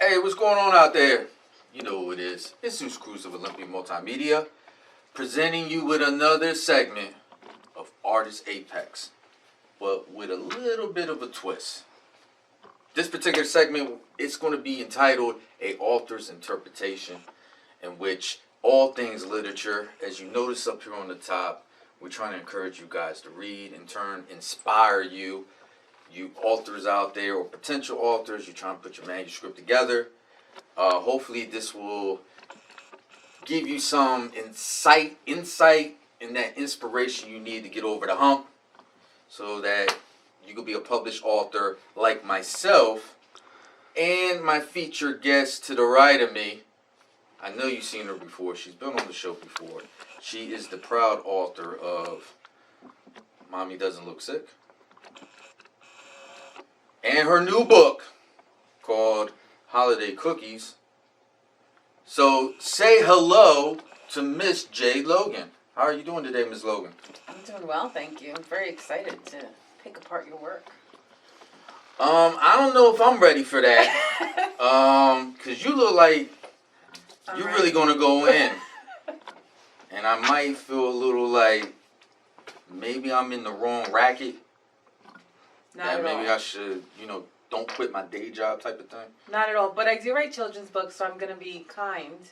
Hey, what's going on out there? You know who it is. It's ZEUS CRUZ of Olympia Multimedia, presenting you with another segment of Artist Apex, but with a little bit of a twist. This particular segment, it's going to be entitled A Author's Interpretation, in which all things literature, as you notice up here on the top, we're trying to encourage you guys to read, in turn inspire you authors out there, or potential authors. You're trying to put your manuscript together. Hopefully this will give you some insight and that inspiration you need to get over the hump, so that you could be a published author like myself and my featured guest to the right of me. I know you've seen her before. She's been on the show before. She is the proud author of Mommy Doesn't Look Sick, and her new book called Holiday Cookies. So say hello to Miss J. Logan. How are you doing today, Miss Logan? I'm doing well, thank you. I'm very excited to pick apart your work. I don't know if I'm ready for that. Cause you look like you're really gonna go in, and I might feel a little like maybe I'm in the wrong racket. Maybe I should, don't quit my day job type of thing. Not at all, but I do write children's books, so I'm going to be kind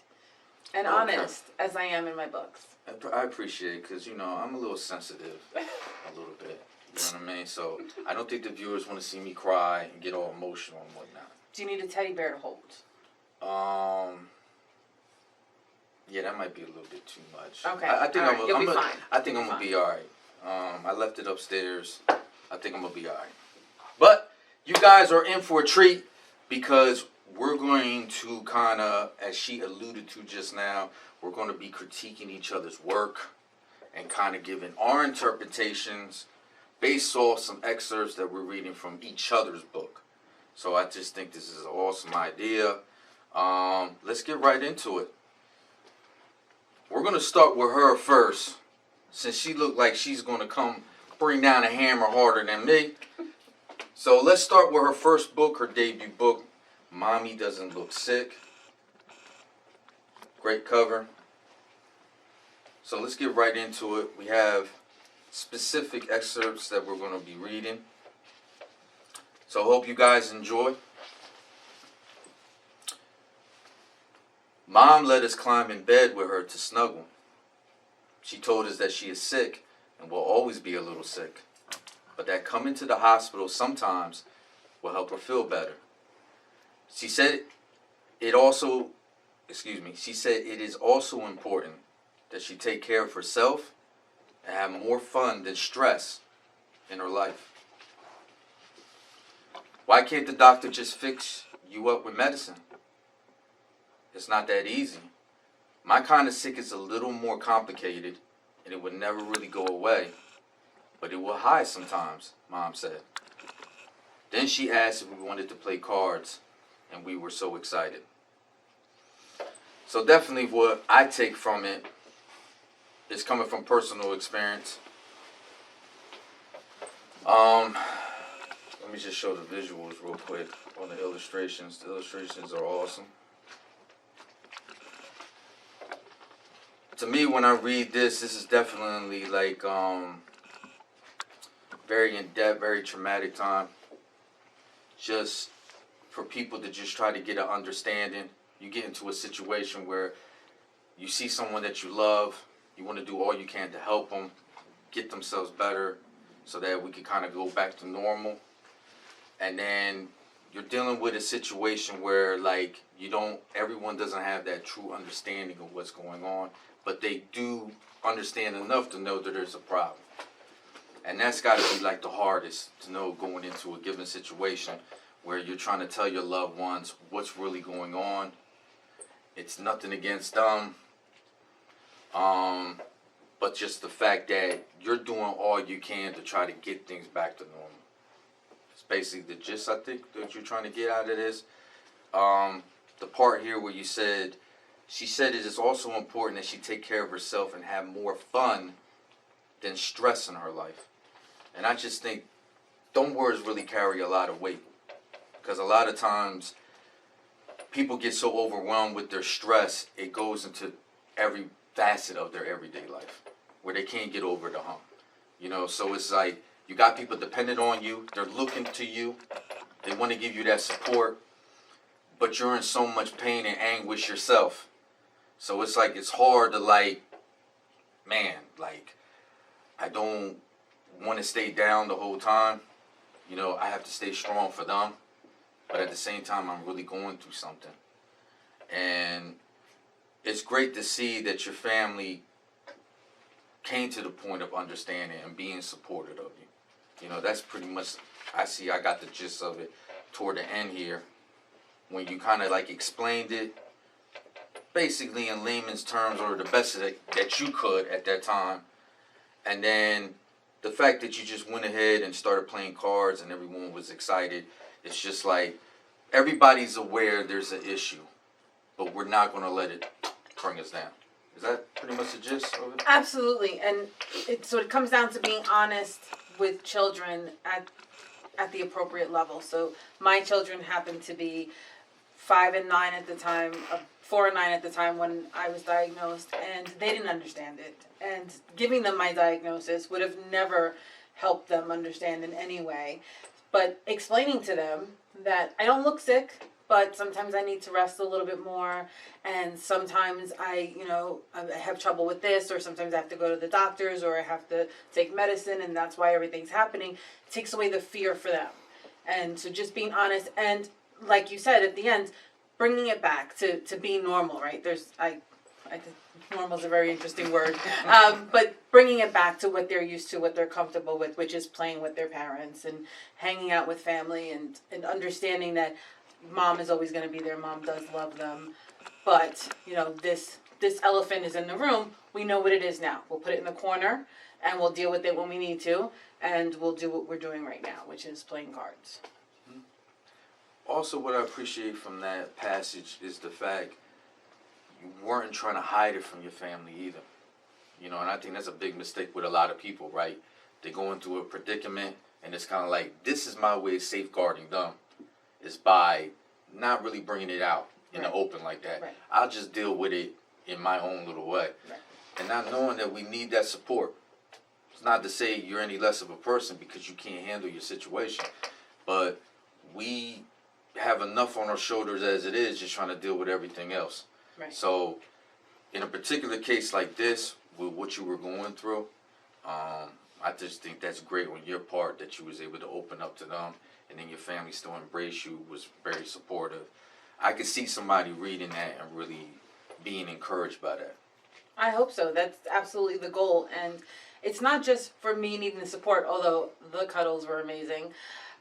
and honest as I am in my books. I appreciate it, because, I'm a little sensitive, a little bit. You know what I mean? So I don't think the viewers want to see me cry and get all emotional and whatnot. Do you need a teddy bear to hold? Yeah, that might be a little bit too much. Okay, you'll be fine. I think I'm going to be all right. I left it upstairs. I think I'm going to be all right. But you guys are in for a treat, because we're going to kind of, as she alluded to just now, we're going to be critiquing each other's work and kind of giving our interpretations based off some excerpts that we're reading from each other's book. So I just think this is an awesome idea. Let's get right into it. We're going to start with her first, since she looked like she's going to come bring down a hammer harder than me. So let's start with her first book, her debut book, Mommy Doesn't Look Sick. Great cover. So let's get right into it. We have specific excerpts that we're going to be reading. So I hope you guys enjoy. Mom let us climb in bed with her to snuggle. She told us that she is sick and will always be a little sick, but that coming to the hospital sometimes will help her feel better. She said it is also important that she take care of herself and have more fun than stress in her life. Why can't the doctor just fix you up with medicine? It's not that easy. My kind of sick is a little more complicated, and it would never really go away, but it will hide sometimes, Mom said. Then she asked if we wanted to play cards, and we were so excited. So definitely what I take from it is coming from personal experience. Let me just show the visuals real quick on the illustrations. The illustrations are awesome. To me, when I read this is definitely like very in-depth, very traumatic time. Just for people to just try to get an understanding. You get into a situation where you see someone that you love, you want to do all you can to help them get themselves better so that we can kind of go back to normal. And then you're dealing with a situation where like everyone doesn't have that true understanding of what's going on, but they do understand enough to know that there's a problem. And that's got to be like the hardest to know, going into a given situation where you're trying to tell your loved ones what's really going on. It's nothing against them, but just the fact that you're doing all you can to try to get things back to normal. It's basically the gist, I think, that you're trying to get out of this. The part here where she said it is also important that she take care of herself and have more fun than stress in her life. And I just think them words really carry a lot of weight, because a lot of times people get so overwhelmed with their stress, it goes into every facet of their everyday life where they can't get over the hump. You know, so it's like you got people dependent on you. They're looking to you. They want to give you that support, but you're in so much pain and anguish yourself. So it's like it's hard to like, man, like I don't want to stay down the whole time. You know, I have to stay strong for them, but at the same time, I'm really going through something. And it's great to see that your family came to the point of understanding and being supportive of you. You know, that's pretty much, I got the gist of it toward the end here, when you kind of like explained it, basically in layman's terms, or the best that you could at that time. And then the fact that you just went ahead and started playing cards and everyone was excited, it's just like, everybody's aware there's an issue, but we're not going to let it bring us down. Is that pretty much the gist of it? Absolutely, and so it comes down to being honest with children at the appropriate level. So my children happened to be 5 and 9 at the time, 4 and 9 at the time when I was diagnosed, and they didn't understand it. And giving them my diagnosis would have never helped them understand in any way. But explaining to them that I don't look sick, but sometimes I need to rest a little bit more, and sometimes I have trouble with this, or sometimes I have to go to the doctors, or I have to take medicine, and that's why everything's happening. It takes away the fear for them. And so just being honest, and like you said at the end, bringing it back to being normal, right? I think normal is a very interesting word, but bringing it back to what they're used to, what they're comfortable with, which is playing with their parents and hanging out with family, and understanding that mom is always going to be there. Mom does love them, but this elephant is in the room. We know what it is now. We'll put it in the corner, and we'll deal with it when we need to, and we'll do what we're doing right now, which is playing cards. Also, what I appreciate from that passage is the fact you weren't trying to hide it from your family either. And I think that's a big mistake with a lot of people, right? They go into a predicament, and it's kind of like, this is my way of safeguarding them, is by not really bringing it out in the open like that. Right. I'll just deal with it in my own little way. Right. And not knowing that we need that support. It's not to say you're any less of a person because you can't handle your situation, but we have enough on our shoulders as it is, just trying to deal with everything else. Right. So in a particular case like this, with what you were going through, I just think that's great on your part that you was able to open up to them, and then your family still embraced you, was very supportive. I could see somebody reading that and really being encouraged by that. I hope so. That's absolutely the goal. And it's not just for me needing the support, although the cuddles were amazing.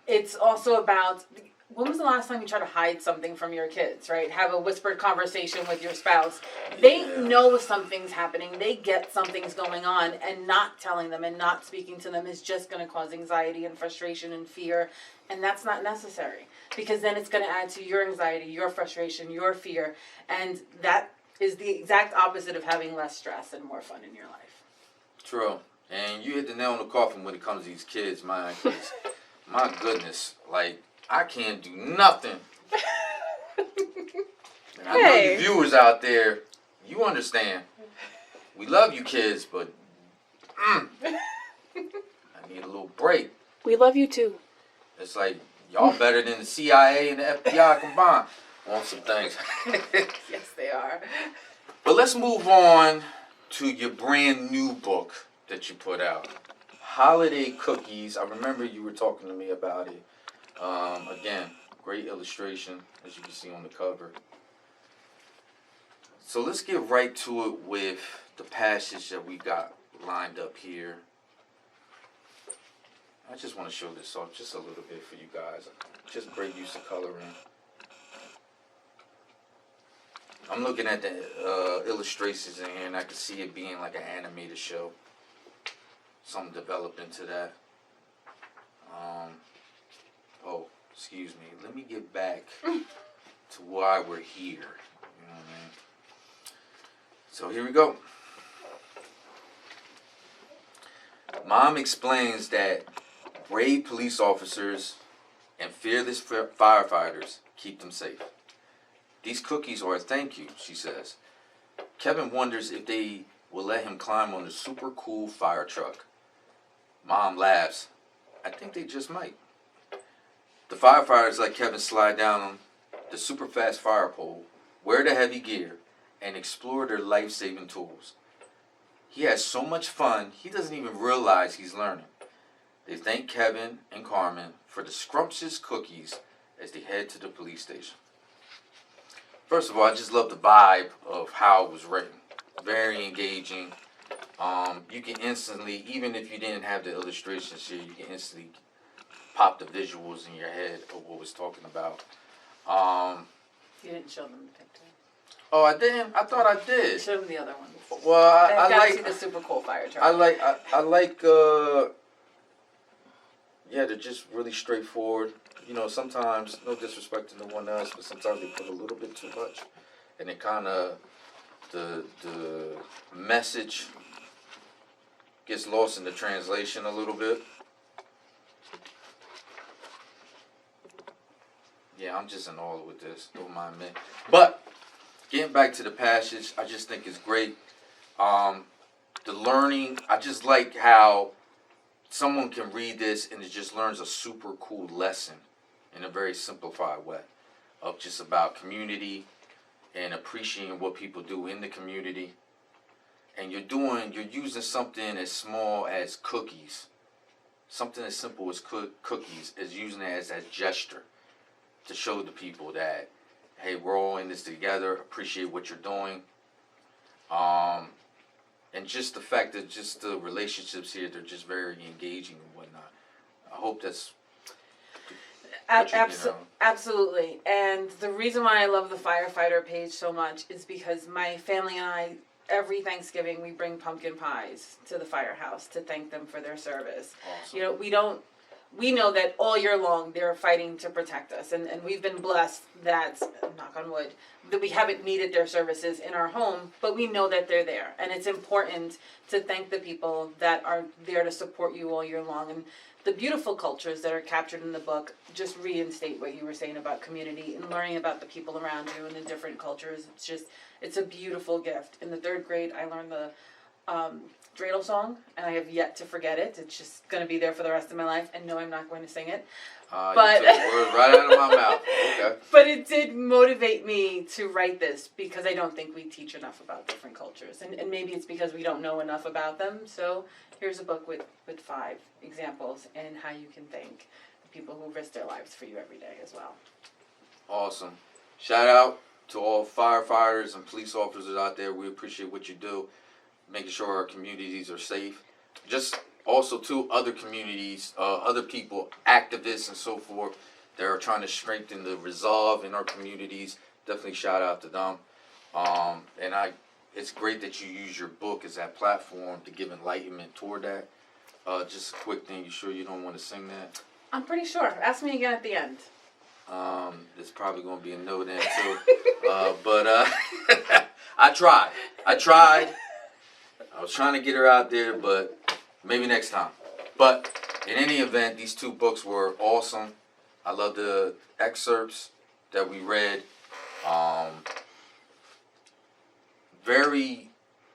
It's also about, when was the last time you tried to hide something from your kids, right? Have a whispered conversation with your spouse. They know something's happening. They get something's going on, and not telling them and not speaking to them is just going to cause anxiety and frustration and fear. And that's not necessary, because then it's going to add to your anxiety, your frustration, your fear. And that is the exact opposite of having less stress and more fun in your life. True. And you hit the nail on the coffin when it comes to these kids, man. 'Cause my goodness, like, I can't do nothing. And I know you viewers out there, you understand. We love you kids, but I need a little break. We love you too. It's like, y'all better than the CIA and the FBI combined on some things. Yes, they are. But let's move on to your brand new book that you put out. Holiday Cookies. I remember you were talking to me about it. Again, great illustration, as you can see on the cover. So let's get right to it with the passage that we got lined up here. I just want to show this off just a little bit for you guys. Just great use of coloring. I'm looking at the illustrations in here, and I can see it being like an animated show. Something developed into that. Oh, excuse me. Let me get back to why we're here. You know what I mean? So here we go. Mom explains that brave police officers and fearless firefighters keep them safe. These cookies are a thank you, she says. Kevin wonders if they will let him climb on the super cool fire truck. Mom laughs. I think they just might. The firefighters let Kevin slide down the super fast fire pole, wear the heavy gear, and explore their life-saving tools. He has so much fun, he doesn't even realize he's learning. They thank Kevin and Carmen for the scrumptious cookies as they head to the police station. First of all, I just love the vibe of how it was written. Very engaging. You can instantly, even if you didn't have the illustrations here, you can instantly pop the visuals in your head of what was talking about. You didn't show them the picture. Oh, I didn't. I thought I You did. showed them the other ones. Well, I I've got to see like. the super cool fire truck. I like. Yeah, they're just really straightforward. You know, sometimes, no disrespect to no one else, but sometimes they put a little bit too much, and it kind of the message gets lost in the translation a little bit. Yeah, I'm just in awe with this. Don't mind me. But getting back to the passage, I just think it's great. The learning, I just like how someone can read this and it just learns a super cool lesson in a very simplified way of just about community and appreciating what people do in the community. And you're using something as small as cookies, something as simple as cookies, as using it as a gesture to show the people that, hey, we're all in this together, appreciate what you're doing. And just the fact that just the relationships here, they're just very engaging and whatnot. I hope that's Absolutely. And the reason why I love the firefighter page so much is because my family and I, every Thanksgiving, we bring pumpkin pies to the firehouse to thank them for their service. Awesome. You know, we know that all year long they're fighting to protect us, and we've been blessed that, knock on wood, that we haven't needed their services in our home, but we know that they're there. And it's important to thank the people that are there to support you all year long. And the beautiful cultures that are captured in the book just reinstate what you were saying about community and learning about the people around you and the different cultures. It's a beautiful gift. In the 3rd grade, I learned the dreidel song, and I have yet to forget it. It's just going to be there for the rest of my life, and no, I'm not going to sing it. But you took the words right out of my mouth. Okay. But it did motivate me to write this because I don't think we teach enough about different cultures, and maybe it's because we don't know enough about them. So here's a book with 5 examples and how you can thank the people who risk their lives for you every day as well. Awesome. Shout out to all firefighters and police officers out there. We appreciate what you do, making sure our communities are safe. Just also to other communities, other people, activists and so forth that are trying to strengthen the resolve in our communities. Definitely shout out to them. It's great that you use your book as that platform to give enlightenment toward that. Just a quick thing, you sure you don't want to sing that? I'm pretty sure. Ask me again at the end. There's probably going to be a no then too. But I tried. I was trying to get her out there, but maybe next time. But in any event, these 2 books were awesome. I love the excerpts that we read. Very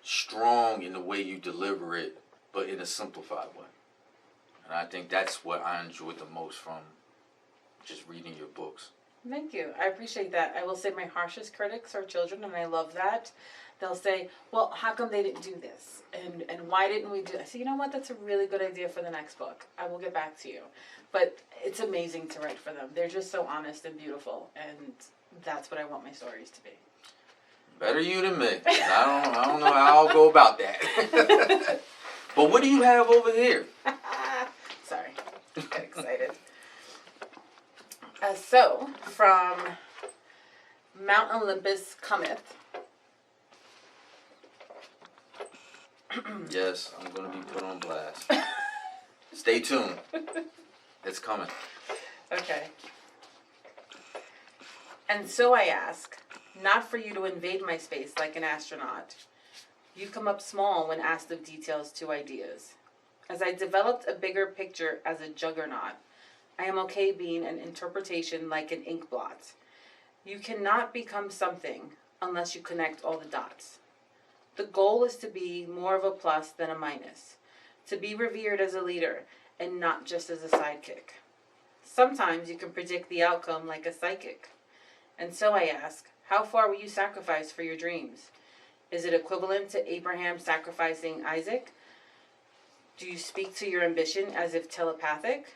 strong in the way you deliver it, but in a simplified way. And I think that's what I enjoyed the most from just reading your books. Thank you. I appreciate that. I will say my harshest critics are children, and I love that. They'll say, well, how come they didn't do this? And why didn't we do it? I say, you know what? That's a really good idea for the next book. I will get back to you. But it's amazing to write for them. They're just so honest and beautiful, and that's what I want my stories to be. Better you than me. I don't know how I'll go about that. But what do you have over here? Sorry. Get excited. So, from Mount Olympus Cometh. Yes, I'm going to be put on blast. Stay tuned. It's coming. Okay. And so I ask, not for you to invade my space like an astronaut. You come up small when asked of details to ideas. As I developed a bigger picture as a juggernaut, I am okay being an interpretation like an ink blot. You cannot become something unless you connect all the dots. The goal is to be more of a plus than a minus, to be revered as a leader and not just as a sidekick. Sometimes you can predict the outcome like a psychic. And so I ask, how far will you sacrifice for your dreams? Is it equivalent to Abraham sacrificing Isaac? Do you speak to your ambition as if telepathic?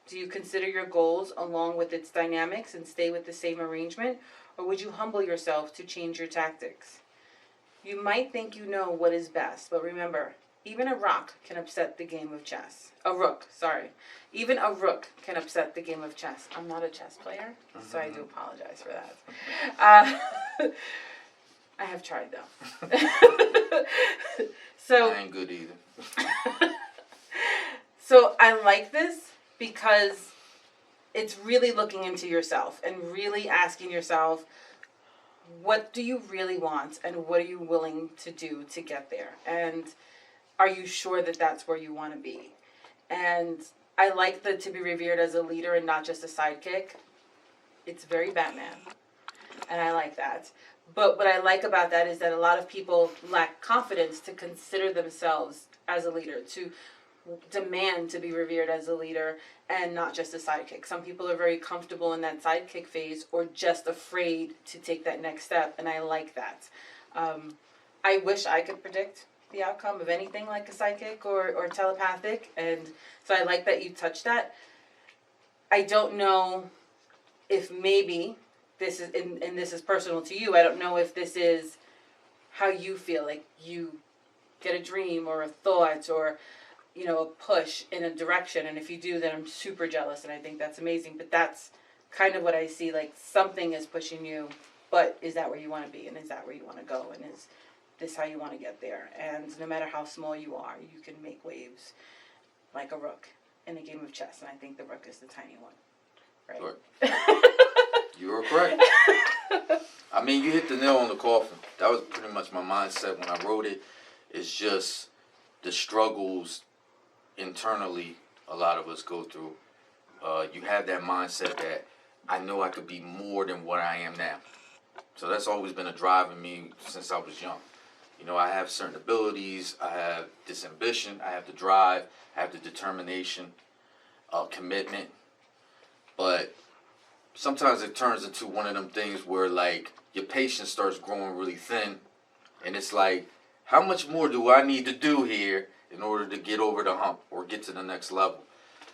Do you consider your goals along with its dynamics and stay with the same arrangement? Or would you humble yourself to change your tactics? You might think you know what is best, but remember, even a rock can upset the game of chess. Even a rook can upset the game of chess. I'm not a chess player, so I do apologize for that. I have tried, though. So I ain't good either. So I like this because it's really looking into yourself and really asking yourself, what do you really want and what are you willing to do to get there? And are you sure that that's where you want to be? And I like the to be revered as a leader and not just a sidekick. It's very Batman. And I like that. But what I like about that is that a lot of people lack confidence to consider themselves as a leader, to demand to be revered as a leader and not just a sidekick. Some people are very comfortable in that sidekick phase or just afraid to take that next step, and I like that. I wish I could predict the outcome of anything like a psychic or telepathic, and so I like that you touched that. I don't know if maybe this is, and this is personal to you, I don't know if this is how you feel, like you get a dream or a thought or a push in a direction, and if you do, then I'm super jealous and I think that's amazing. But that's kind of what I see, like something is pushing you, but is that where you want to be, and is that where you want to go, and is this how you want to get there? And no matter how small you are, you can make waves like a rook in a game of chess, and I think the rook is the tiny one, right? You were correct. I mean, you hit the nail on the coffin. That was pretty much my mindset when I wrote it. It's just the struggles internally a lot of us go through. You have that mindset that I know I could be more than what I am now. So that's always been a drive in me since I was young. I have certain abilities, I have this ambition, I have the drive, I have the determination, commitment. But sometimes it turns into one of them things where like your patience starts growing really thin, and it's like, how much more do I need to do here in order to get over the hump or get to the next level?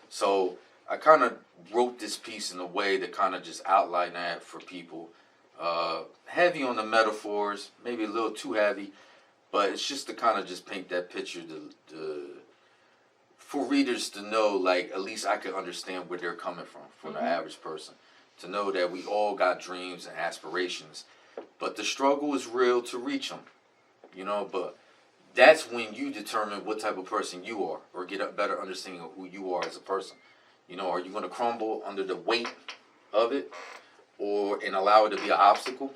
So I kind of wrote this piece in a way that kind of just outlined that for people. Heavy on the metaphors, maybe a little too heavy, but it's just to kind of just paint that picture for readers to know, like, at least I can understand where they're coming from for the average person. To know that we all got dreams and aspirations, but the struggle is real to reach them, but that's when you determine what type of person you are, or get a better understanding of who you are as a person. Are you going to crumble under the weight of it, and allow it to be an obstacle,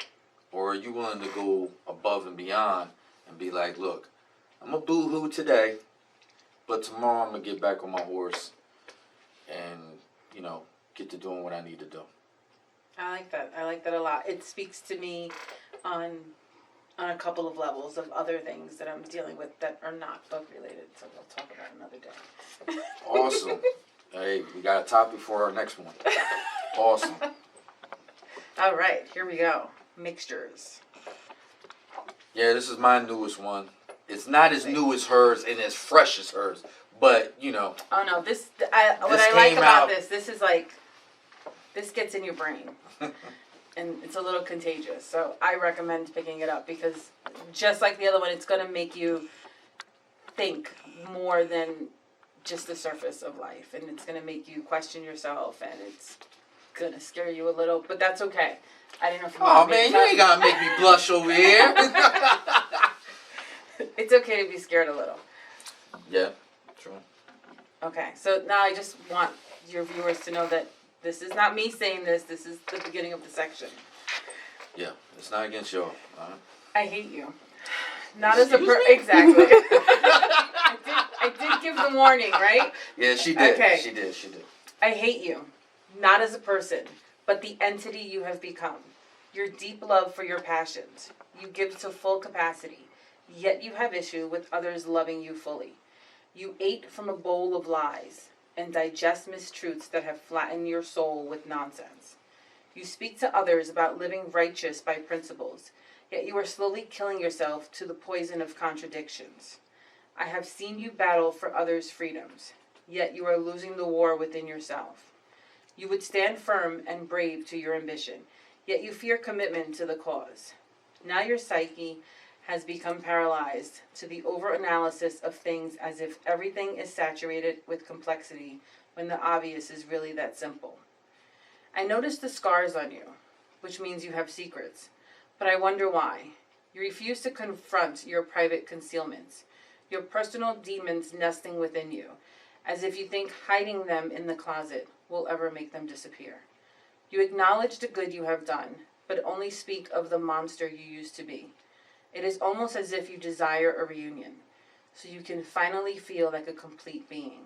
or are you willing to go above and beyond and be like, look, I'm a boo-hoo today, but tomorrow I'm going to get back on my horse and, get to doing what I need to do. I like that. I like that a lot. It speaks to me on a couple of levels of other things that I'm dealing with that are not book related. So we'll talk about another day. Awesome. Hey, we got a topic for our next one. Awesome. All right, here we go. Mixtures. Yeah, this is my newest one. It's not as new as hers and as fresh as hers, but Oh no, what I like about this is like, this gets in your brain. And it's a little contagious. So I recommend picking it up because just like the other one, it's going to make you think more than just the surface of life. And it's going to make you question yourself, and it's going to scare you a little, but that's okay. I didn't know if you Oh man, you ain't got to make me blush over here. It's okay to be scared a little. Yeah, true. Okay, so now I just want your viewers to know that this is not me saying this. This is the beginning of the section. Yeah, it's not against y'all. I hate you. Not as a Excuse me? Exactly. I did give the warning, right? Yeah, she did. Okay. She did. I hate you. Not as a person, but the entity you have become. your deep love for your passions. You give to full capacity, yet you have issue with others loving you fully. You ate from a bowl of lies and digest mistruths that have flattened your soul with nonsense. You speak to others about living righteous by principles, yet you are slowly killing yourself to the poison of contradictions. I have seen you battle for others' freedoms, yet you are losing the war within yourself. You would stand firm and brave to your ambition, yet you fear commitment to the cause. Now your psyche has become paralyzed to the overanalysis of things as if everything is saturated with complexity when the obvious is really that simple. I notice the scars on you, which means you have secrets, but I wonder why. You refuse to confront your private concealments, your personal demons nesting within you, as if you think hiding them in the closet will ever make them disappear. You acknowledge the good you have done, but only speak of the monster you used to be. It is almost as if you desire a reunion, so you can finally feel like a complete being.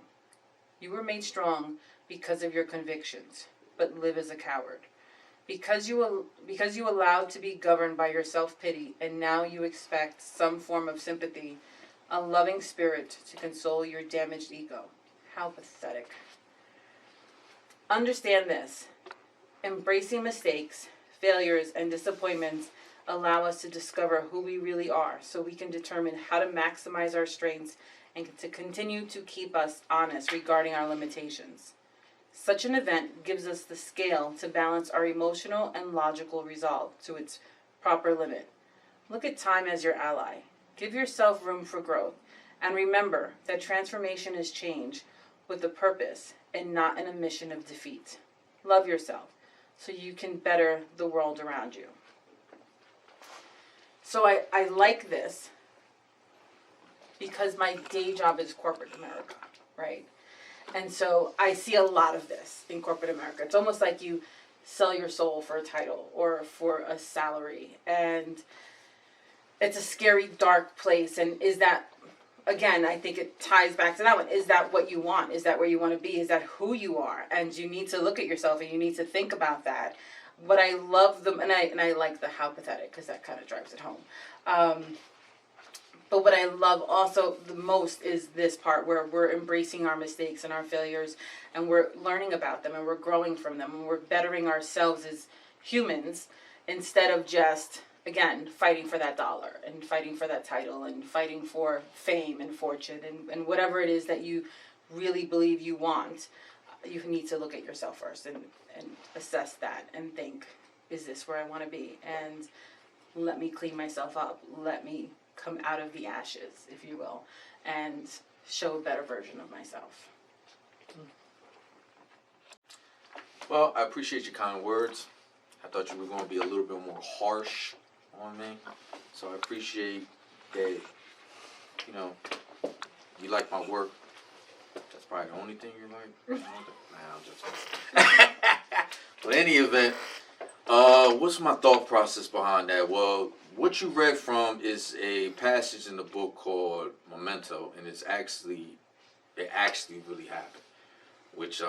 You were made strong because of your convictions, but live as a coward. Because you allowed to be governed by your self-pity, and now you expect some form of sympathy, a loving spirit to console your damaged ego. How pathetic. Understand this. Embracing mistakes, failures, and disappointments allow us to discover who we really are, so we can determine how to maximize our strengths and to continue to keep us honest regarding our limitations. Such an event gives us the scale to balance our emotional and logical resolve to its proper limit. Look at time as your ally. Give yourself room for growth, and remember that transformation is change with a purpose and not in a mission of defeat. Love yourself so you can better the world around you. So I like this because my day job is corporate America, right? And so I see a lot of this in corporate America. It's almost like you sell your soul for a title or for a salary. And it's a scary, dark place. And is that, again, I think it ties back to that one. Is that what you want? Is that where you want to be? Is that who you are? And you need to look at yourself and you need to think about that. But I love them, and I like the how pathetic, because that kind of drives it home. But what I love also the most is this part where we're embracing our mistakes and our failures, and we're learning about them, and we're growing from them, and we're bettering ourselves as humans instead of just, again, fighting for that dollar and fighting for that title and fighting for fame and fortune and whatever it is that you really believe you want. You need to look at yourself first and assess that and think, is this where I want to be? And let me clean myself up. Let me come out of the ashes, if you will, and show a better version of myself. Well, I appreciate your kind words. I thought you were going to be a little bit more harsh on me. So I appreciate that, you know, you like my work. That's probably the only thing you like. Nah, I'm just kidding. But in any event, what's my thought process behind that? Well, what you read from is a passage in the book called Memento, and it actually really happened. Which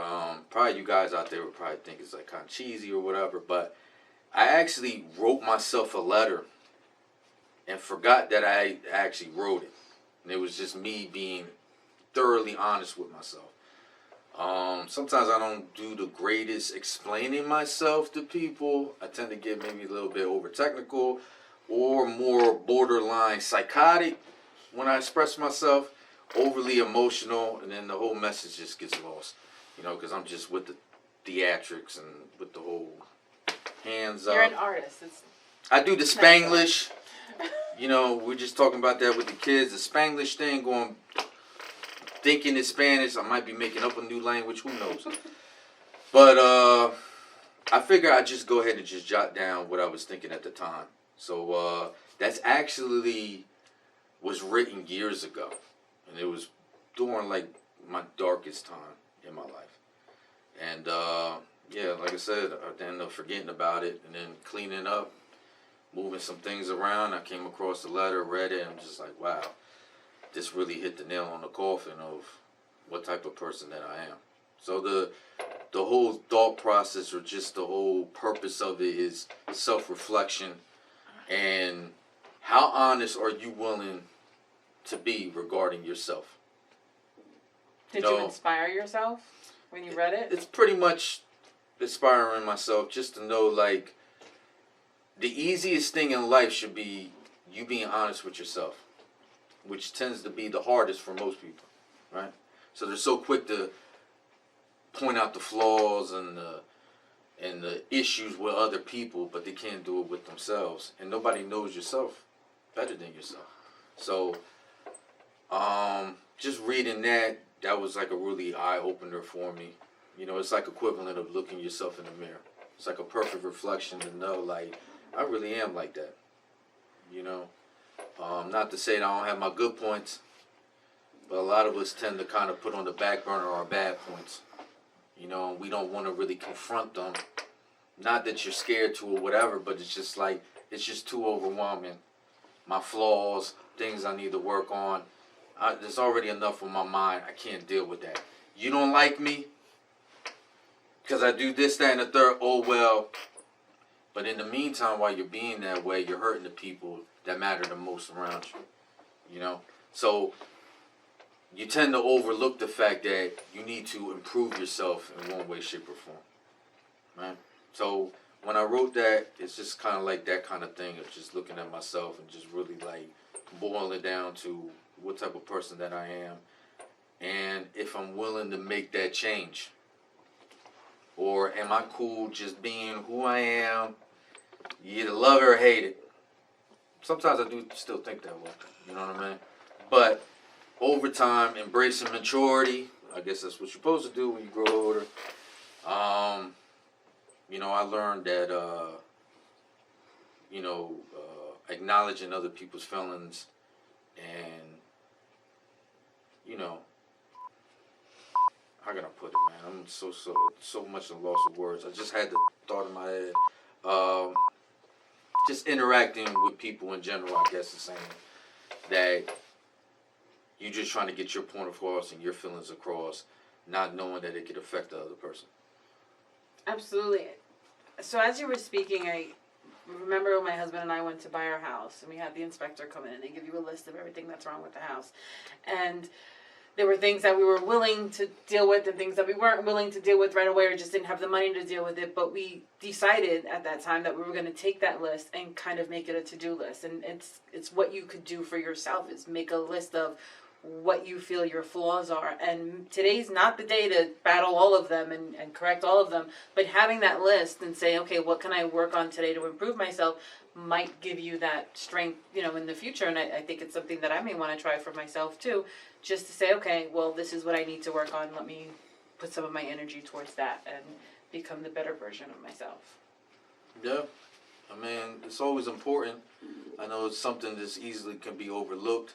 probably you guys out there would probably think is like kind of cheesy or whatever, but I actually wrote myself a letter and forgot that I actually wrote it. And it was just me being thoroughly honest with myself. Sometimes I don't do the greatest explaining myself to people. I tend to get maybe a little bit over technical or more borderline psychotic when I express myself, overly emotional, and then the whole message just gets lost. You know, because I'm just with the theatrics and with the whole hands up. You're an artist. I do the Spanglish. You know, we're just talking about that with the kids. The Spanglish thing, going, thinking it's Spanish. I might be making up a new language. Who knows? But I figure I'd just go ahead and just jot down what I was thinking at the time. So that's actually was written years ago. And it was during, like, my darkest time in my life. And, yeah, like I said, I ended up forgetting about it and then cleaning up, moving some things around. I came across the letter, read it, and I'm just like, wow, this really hit the nail on the coffin of what type of person that I am. So the whole thought process, or just the whole purpose of it, is self-reflection. And how honest are you willing to be regarding yourself? Did you inspire yourself when you read it? It's pretty much inspiring myself, just to know, like, the easiest thing in life should be you being honest with yourself, which tends to be the hardest for most people, right? So they're so quick to point out the flaws and the issues with other people, but they can't do it with themselves. And nobody knows yourself better than yourself. So, just reading that was like a really eye-opener for me. You know, it's like equivalent of looking yourself in the mirror. It's like a perfect reflection to know, like, I really am like that. You know, not to say that I don't have my good points, but a lot of us tend to kind of put on the back burner our bad points. You know, we don't want to really confront them. Not that you're scared to or whatever, but it's just like, it's just too overwhelming. My flaws, things I need to work on. There's already enough on my mind. I can't deal with that. You don't like me because I do this, that, and the third. Oh, well. But in the meantime, while you're being that way, you're hurting the people that matter the most around you. You know? So you tend to overlook the fact that you need to improve yourself in one way, shape, or form. Right? So when I wrote that, it's just kind of like that kind of thing of just looking at myself and just really like boiling it down to what type of person that I am, and if I'm willing to make that change. Or am I cool just being who I am? You either love it or hate it. Sometimes I do still think that way. You know what I mean? But over time, embracing maturity, I guess that's what you're supposed to do when you grow older. You know, I learned that, acknowledging other people's feelings and, you know, how can I put it, man? I'm so much at a loss of words. I just had the thought in my head. Just interacting with people in general, I guess, is saying that you're just trying to get your point across and your feelings across, not knowing that it could affect the other person. Absolutely. So as you were speaking, I remember when my husband and I went to buy our house, and we had the inspector come in, and they give you a list of everything that's wrong with the house. And there were things that we were willing to deal with and things that we weren't willing to deal with right away or just didn't have the money to deal with it. But we decided at that time that we were going to take that list and kind of make it a to-do list. And it's what you could do for yourself, is make a list of what you feel your flaws are. And today's not the day to battle all of them and correct all of them, but having that list and say, okay, what can I work on today to improve myself, might give you that strength, you know, in the future. And I think it's something that I may want to try for myself too, just to say, okay, well, this is what I need to work on. Let me put some of my energy towards that and become the better version of myself. Yeah. I mean, it's always important. I know it's something that's easily can be overlooked.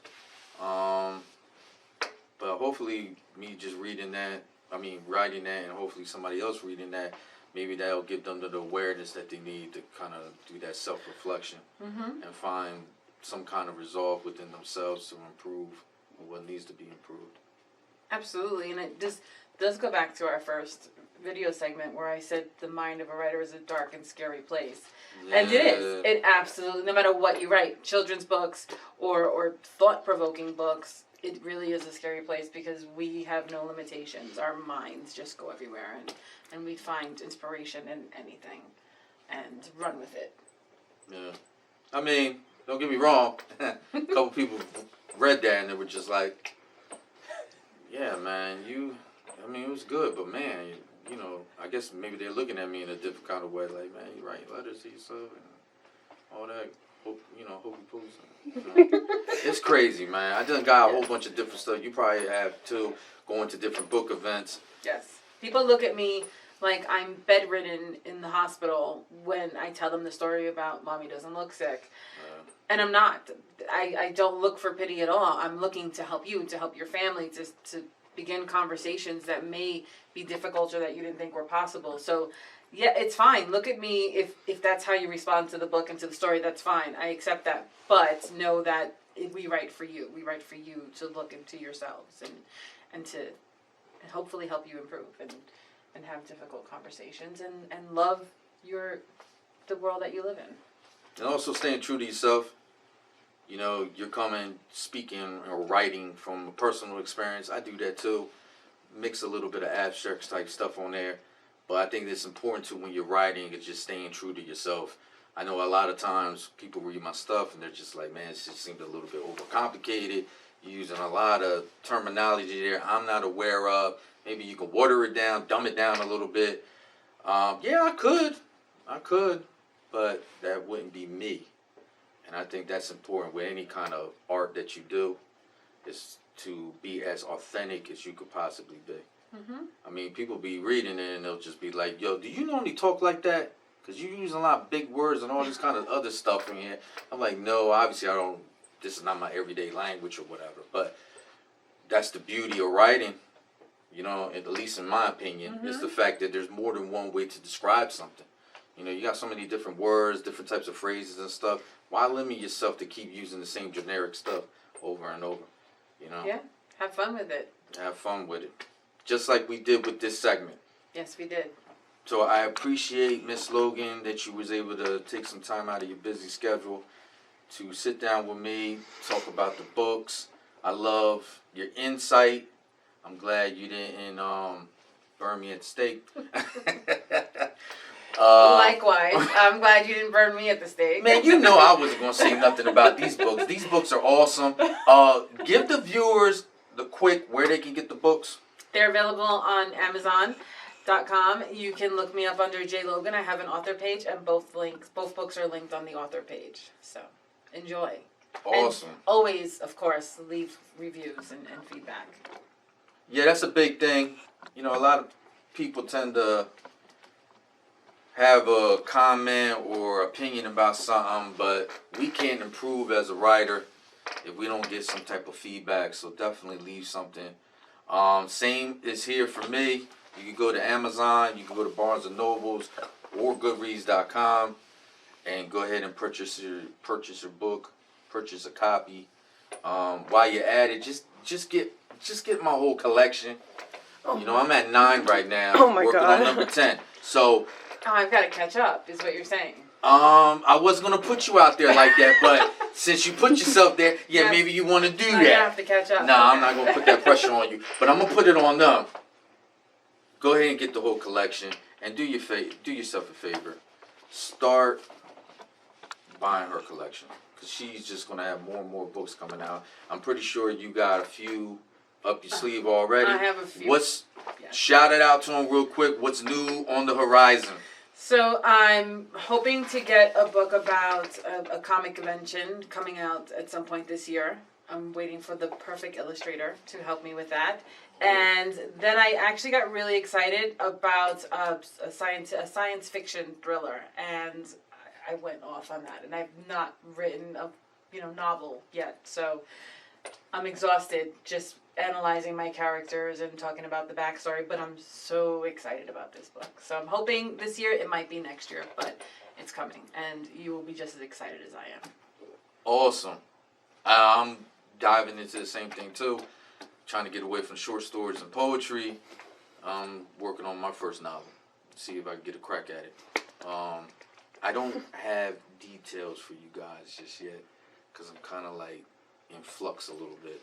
But hopefully me just writing that, and hopefully somebody else reading that, maybe that'll give them the awareness that they need to kind of do that self-reflection and find some kind of resolve within themselves to improve what needs to be improved. Absolutely, and it just does go back to our first video segment where I said the mind of a writer is a dark and scary place. Yeah. And it is. It absolutely, no matter what you write, children's books or thought-provoking books, it really is a scary place because we have no limitations. Our minds just go everywhere, and we find inspiration in anything and run with it. Yeah. I mean, don't get me wrong. A couple people read that and they were just like, yeah, man, it was good, but man, you know, I guess maybe they're looking at me in a different kind of way, like, man, you write letters to yourself and all that, hokey pokey. It's crazy, man. I done got a whole bunch of different stuff. You probably have too, going to different book events. Yes. People look at me like I'm bedridden in the hospital when I tell them the story about Mommy Doesn't Look Sick. And I'm not. I don't look for pity at all. I'm looking to help you, to help your family, to begin conversations that may be difficult or that you didn't think were possible. So, yeah, it's fine. Look at me. If that's how you respond to the book and to the story, that's fine. I accept that. But know that we write for you. We write for you to look into yourselves and to hopefully help you improve. And and have difficult conversations and love the world that you live in. And also staying true to yourself. You know, you're coming, speaking or writing from a personal experience. I do that too. Mix a little bit of abstract type stuff on there. But I think it's important too when you're writing, it's just staying true to yourself. I know a lot of times people read my stuff and they're just like, man, it just seems a little bit overcomplicated. You're using a lot of terminology there I'm not aware of. Maybe you can water it down, dumb it down a little bit. Yeah, I could, but that wouldn't be me. And I think that's important with any kind of art that you do, is to be as authentic as you could possibly be. Mm-hmm. I mean, people be reading it and they'll just be like, yo, do you normally talk like that? Because you use a lot of big words and all this kind of other stuff in here. I'm like, no, obviously I don't, this is not my everyday language or whatever. But that's the beauty of writing, you know, at least in my opinion, is the fact that there's more than one way to describe something. You know, you got so many different words, different types of phrases and stuff. Why limit yourself to keep using the same generic stuff over and over, you know? Yeah, have fun with it. Have fun with it. Just like we did with this segment. Yes, we did. So I appreciate, Miss Logan, that you was able to take some time out of your busy schedule to sit down with me, talk about the books. I love your insight. I'm glad you didn't burn me at the stake. Likewise, I'm glad you didn't burn me at the stake. Man, you know I wasn't going to say nothing about these books. These books are awesome. Give the viewers the quick where they can get the books. They're available on Amazon.com. You can look me up under J. Logan. I have an author page, and both books are linked on the author page. So enjoy. Awesome. And always, of course, leave reviews and feedback. Yeah, that's a big thing. You know, a lot of people tend to have a comment or opinion about something, but we can't improve as a writer if we don't get some type of feedback. So definitely leave something. Same is here for me. You can go to Amazon, you can go to Barnes and Nobles or Goodreads.com and go ahead and purchase your book, purchase a copy. While you're at it, just get my whole collection. You know, I'm at 9 right now. Oh my working God. on number 10. So I've got to catch up, is what you're saying. I wasn't gonna put you out there like that, but since you put yourself there, Yes. maybe you want to do I that. have to catch up. Nah, I'm Okay. not gonna put that pressure on you, but I'm gonna put it on them. Go ahead and get the whole collection, and do yourself a favor. Start buying her collection, because she's just gonna have more and more books coming out. I'm pretty sure you got a few up your sleeve already. I have a few. What's Yes. shout it out to them real quick. What's new on the horizon? So I'm hoping to get a book about a comic convention coming out at some point this year. I'm waiting for the perfect illustrator to help me with that. And then I actually got really excited about a science fiction thriller, and I went off on that. And I've not written a novel yet, so I'm exhausted just analyzing my characters and talking about the backstory, but I'm so excited about this book. So I'm hoping this year, it might be next year, but it's coming, and you will be just as excited as I am. Awesome. I'm diving into the same thing too. Trying to get away from short stories and poetry. I'm working on my first novel. See if I can get a crack at it. I don't have details for you guys just yet, because I'm kind of like in flux a little bit.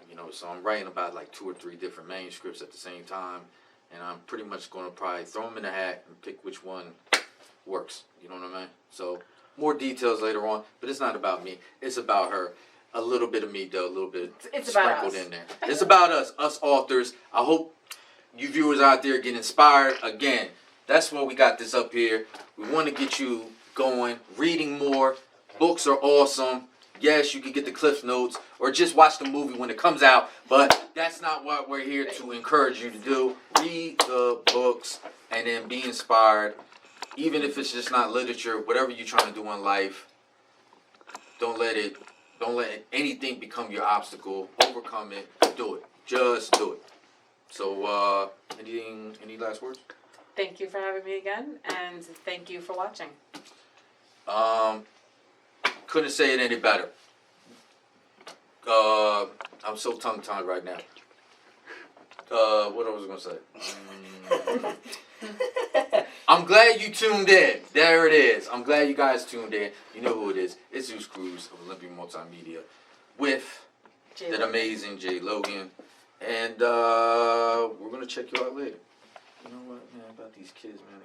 You know, so I'm writing about like 2 or 3 different manuscripts at the same time, and I'm pretty much going to probably throw them in a hat and pick which one works. You know what I mean? So more details later on, but it's not about me. It's about her. A little bit of me, though, a little bit It's about sprinkled us. in there. It's about us authors. I hope you viewers out there get inspired. Again, that's why we got this up here. We want to get you going, reading more. Books are awesome. Yes, you can get the Cliff Notes or just watch the movie when it comes out, but that's not what we're here to encourage you to do. Read the books and then be inspired. Even if it's just not literature, whatever you're trying to do in life, don't let anything become your obstacle. Overcome it. Do it. Just do it. So, any last words? Thank you for having me again, and thank you for watching. Couldn't say it any better. I'm so tongue-tied right now. what I was gonna say. I'm glad you tuned in. There it is. I'm glad you guys tuned in. You know who it is. It's ZEUS CRUZ of Olympia Multimedia with that amazing Jay Logan. And we're gonna check you out later. You know what, man, about these kids, man.